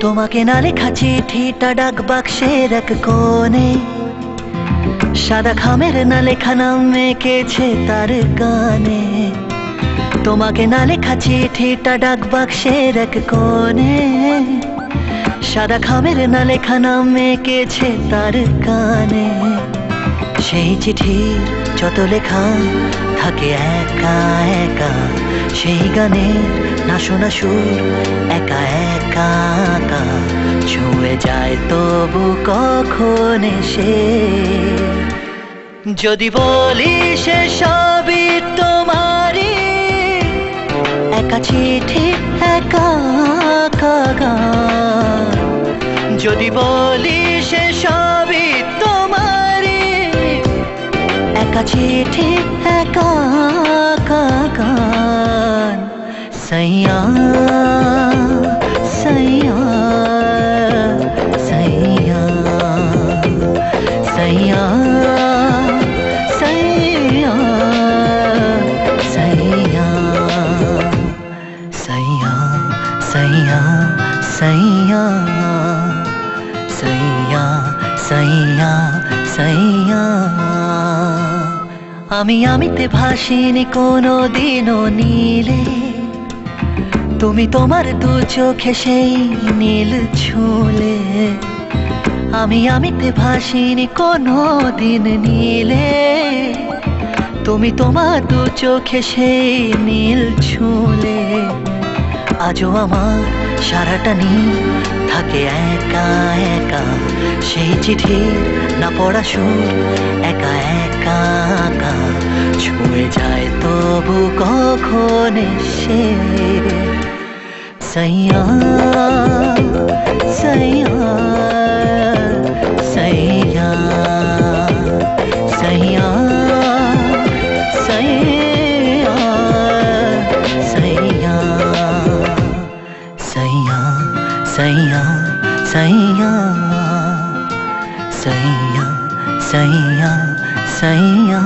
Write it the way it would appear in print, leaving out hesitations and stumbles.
তোমাকে না লেখা চিঠিটা ডাক বাক্সের এক কোণে, সাদা খামের না লেখা নাম এঁকেছে তার গানে। তোমাকে না লেখা চিঠিটা ডাক বাক্সের এক কোণে, সাদা খামের না লেখা নাম এঁকেছে তার গানে। সেই চিঠির যত লেখা থাকে একা একা, সেই গানের না শোনা সুর একা একা একা ছুঁয়ে যায় তবু কখন এসে। যদি বলি সে সবই তোমারই, একা চিঠি একা একা গান। যদি বলি সে সবই তোমারই, একা চিঠি একা একা গান। सैया सैया सैया सैया सैया सैया सैया सैया सैया सैया सैया सैया। আমি আমিতে ভাসিনি কোনো দিনও নীলে, তুমি তোমার দু চোখে সেই নীল ছুঁলে। আমি আমিতে ভাসিনি কোনো দিন নীলে, তুমি তোমার দু চোখে সেই নীল ছুঁলে। আজও আমার সারাটা নীল থাকে একা একা, সেই চিঠি না পড়া সুর একা একা একা ছুঁয়ে যায় তবু কখন এসে। सैया सैया सैया सैया सैया सैया सैया सैया सैया सैया सैया सैया।